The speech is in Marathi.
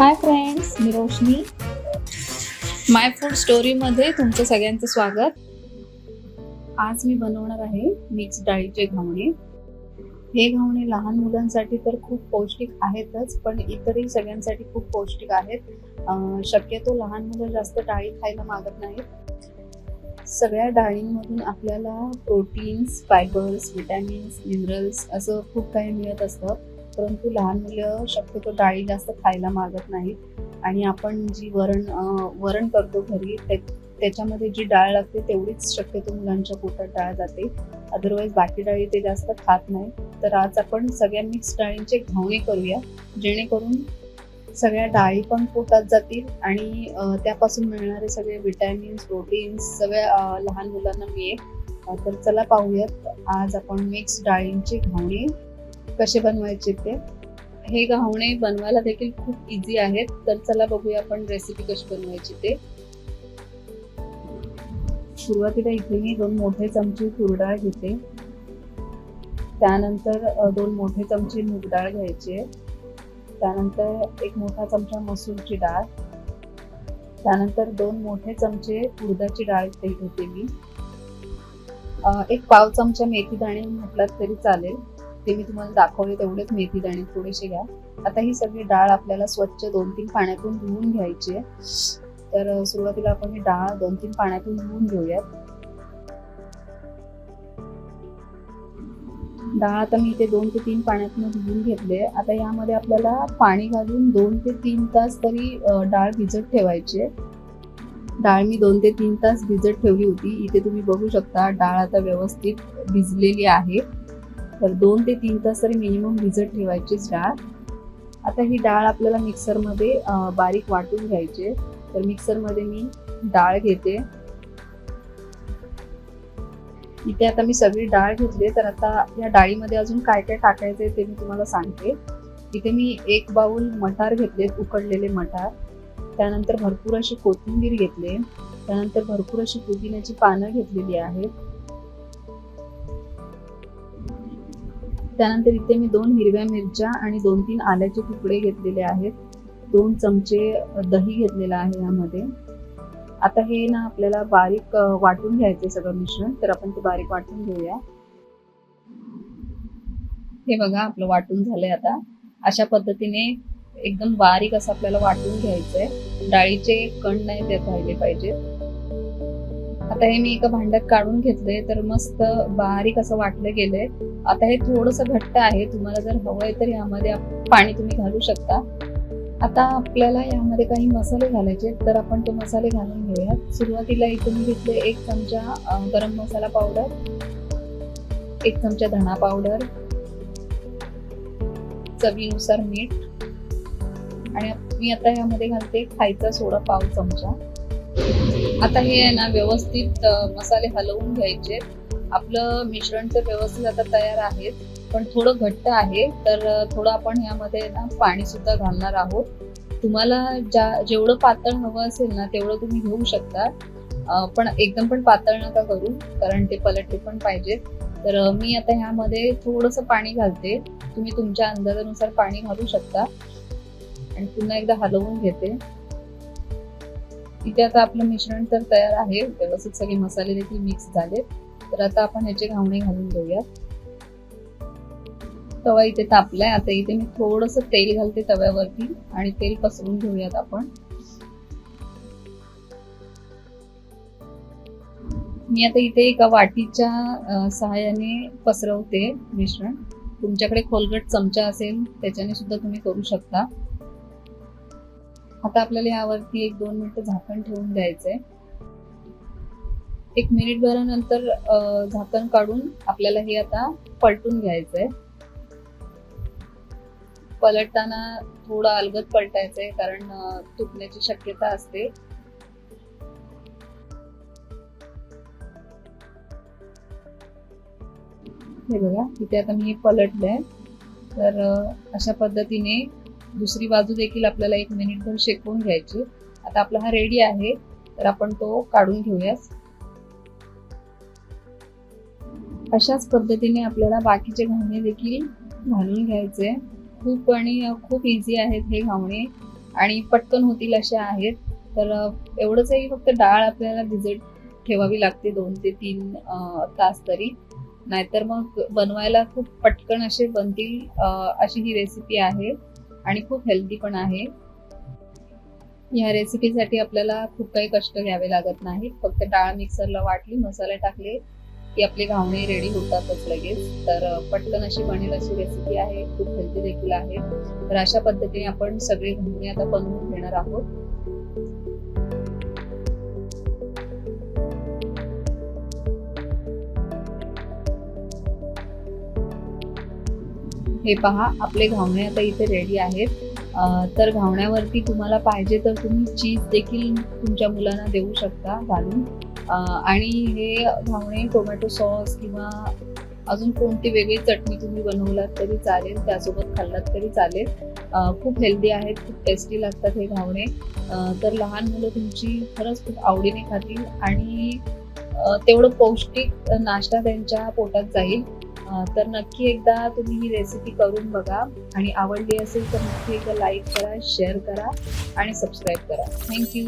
हाय फ्रेंड्स, मी रोशनी. माय फूड स्टोरीमध्ये तुमचं सगळ्यांचं स्वागत. आज मी बनवणार आहे मिक्स डाळीचे घावणे. हे घावणे लहान मुलांसाठी तर खूप पौष्टिक आहेतच, पण इतरही सगळ्यांसाठी खूप पौष्टिक आहेत. शक्यतो लहान मुलं जास्त डाळी खायला मागत नाहीत. सगळ्या डाळींमधून आपल्याला प्रोटीन्स, फायबर्स, विटॅमिन्स, मिनरल्स असं खूप काही मिळत असतं, परंतु लहान मुलं शक्यतो डाळी जास्त खायला मागत नाहीत. आणि आपण जी वरण करतो घरी त्याच्यामध्ये जी डाळ लागते तेवढीच शक्यतो मुलांच्या पोटात डाळ जाते. अदरवाईज बाकी डाळी ते जास्त खात नाही. तर आज आपण सगळ्या मिक्स डाळींचे घावणे करूया, जेणेकरून सगळ्या डाळी पण पोटात जातील आणि त्यापासून मिळणारे सगळे विटॅमिन्स, प्रोटीन्स सगळ्या लहान मुलांना मिळेल. तर चला पाहूयात आज आपण मिक्स डाळींचे घावणे कसे बनवायचे ते. हे घावणे बनवायला देखील खूप इझी आहेत. तर चला बघूया आपण रेसिपी कशी बनवायची ते. सुरुवातीला इथे मी 2 मोठे चमचे तूर डाळ घेते. त्यानंतर 2 मोठे चमचे मूग डाळ घ्यायचे. त्यानंतर 1 मोठा चमचा मसूरची डाळ. त्यानंतर 2 मोठे चमचे उडदाची डाळ घेते मी. 1 पाव चमचा मेथी दाणे म्हटलात तरी चालेल. ते मी तुम्हाला दाखवले तेवढेच मेथी दाणे थोडेसे घ्या. आता ही सगळी डाळ आपल्याला स्वच्छ 2-3 पाण्यातून धुवून घ्यायची आहे. तर सुरुवातीला आपण ही डाळ 2-3 पाण्यातून धुवून घेऊयात. डाळ आता मी इथे 2 ते 3 पाण्यातून धुवून घेतले. आता यामध्ये आपल्याला पाणी घालून 2 ते 3 तास तरी डाळ भिजत ठेवायची. डाळ मी 2 ते 3 तास भिजत ठेवली होती. इथे तुम्ही बघू शकता डाळ आता व्यवस्थित भिजलेली आहे. तर 2 ते 3 तास तरी मिनिमम भिजत ठेवायचीच डाळ. आता ही डाळ आपल्याला मिक्सरमध्ये बारीक वाटून घ्यायची. तर मिक्सरमध्ये मी डाळ घेते. इथे आता मी सगळी डाळ घेतली. तर आता या डाळीमध्ये अजून काय काय टाकायचे ते मी तुम्हाला सांगते. इथे मी 1 बाउल मटार घेतले, उकडलेले मटार. त्यानंतर भरपूर अशी कोथिंबीर घेतली. त्यानंतर भरपूर अशी पुदिन्याची पानं घेतलेली आहेत. त्यानंतर इथे मी 2 हिरव्या मिरच्या आणि 2-3 आल्याचे तुकडे घेतलेले आहेत. 2 चमचे दही घेतलेलं आहे यामध्ये. आता हे ना आपल्याला बारीक वाटून घ्यायचे सगळं मिश्रण. तर आपण ते बारीक वाटून घेऊया. हे बघा आपलं वाटून झालंय. आता अशा पद्धतीने एकदम बारीक असं आपल्याला वाटून घ्यायचंय. डाळीचे कण नाही देत राहिले पाहिजे. आता हे मी एका भांड्यात काढून घेतले. तर मस्त बारीक असं वाटलं गेलंय. आता हे थोडंसं घट्ट आहे. तुम्हाला जर हवंय तर यामध्ये पाणी तुम्ही घालू शकता. आता आपल्याला यामध्ये काही मसाले घालायचे, तर आपण ते मसाले घालून घेऊयात. सुरुवातीला इथे मी घेतले 1 चमचा गरम मसाला पावडर, 1 चमचा धना पावडर, चवीनुसार मीठ आणि मी आता यामध्ये घालते खायचा सोडा पाव चमचा. आता हे आहे ना व्यवस्थित मसाले हलवून घ्यायचे. आपलं मिश्रण तर व्यवस्थित आता तयार आहे, पण थोडं घट्ट आहे. तर थोडं आपण यामध्ये ना पाणी सुद्धा घालणार आहोत. तुम्हाला जेवढं पातळ हवं असेल ना तेवढं तुम्ही घेऊ शकता. पण एकदम पण पातळ नका करू, कारण ते पलटले पण पाहिजे. तर मी आता ह्यामध्ये थोडंसं पाणी घालते. तुम्ही तुमच्या अंदाजानुसार पाणी घालू शकता. आणि पुन्हा एकदा हलवून घेते. इथे आता आपलं मिश्रण तर तयार आहे. व्यवस्थित सगळे मसाले देखील मिक्स झाले. तर आता आपण ह्याचे घावणे घालून घेऊयात. तवा इथे तापलाय. आता इथे मी थोडंसं तेल घालते तव्यावरती आणि तेल पसरून घेऊयात आपण. मी आता इथे एका वाटीच्या सहाय्याने पसरवते मिश्रण. तुमच्याकडे खोलगट चमचा असेल त्याच्याने सुद्धा तुम्ही करू शकता. आता आपल्याला यावरती 1-2 मिनिटं झाकण ठेवून द्यायचंय. 1 मिनिटभरानंतर झाकण काढून आपल्याला हे आता पलटून घ्यायचंय. पलटताना थोडं अलगद पलटायचंय, कारण तुटण्याची शक्यता असते. हे बघा इथे आता मी पलटलंय. तर अशा पद्धतीने दुसरी बाजू देखील आपल्याला 1 मिनिटभर शेकवून घ्यायची. आता आपला हा रेडी आहे. तर आपण तो काढून घेऊया. अशाच पद्धतीने आपल्याला बाकीचे घावणे देखील घालून घ्यायचे. खूप इझी आहेत हे घावणे. आणि पटकन होतील अशा आहेत. तर एवढंच आहे की फक्त डाळ आपल्याला भिजत ठेवावी लागते 2 ते 3 तास तरी, नाहीतर मग बनवायला खूप पटकन असे बनतील. अशी ही रेसिपी आहे आणि खूप हेल्दी पण आहे. ह्या रेसिपीसाठी आपल्याला खूप काही कष्ट घ्यावे लागत नाहीत. फक्त डाळ मिक्सरला वाटली, मसाले टाकले की आपले घावणे रेडी होतातच लगेच. तर पटकन अशी बनेल अशी रेसिपी आहे, खूप हेल्दी देखील आहे. तर अशा पद्धतीने आपण सगळे घावणे आता बनवून घेणार आहोत. हे पहा, आपले घावणे आता इथे रेडी आहेत. तर घावण्यावरती तुम्हाला पाहिजे तर तुम्ही चीज देखील तुमच्या मुलांना देऊ शकता घालून. आणि हे घावणे टोमॅटो सॉस किंवा अजून कोणती वेगळी चटणी तुम्ही बनवलात तरी चालेल, त्यासोबत खाल्लात तरी चालेल. खूप हेल्दी आहेत, खूप टेस्टी लागतात हे घावणे. तर लहान मुलं तुमची खरंच खूप आवडीने खातील आणि तेवढं पौष्टिक नाश्ता त्यांच्या पोटात जाईल. तर नक्की एकदा तुम्ही ही रेसिपी करून बघा आणि आवडली असेल तर नक्की एकदा लाईक करा, शेअर करा आणि सबस्क्राईब करा. थँक्यू.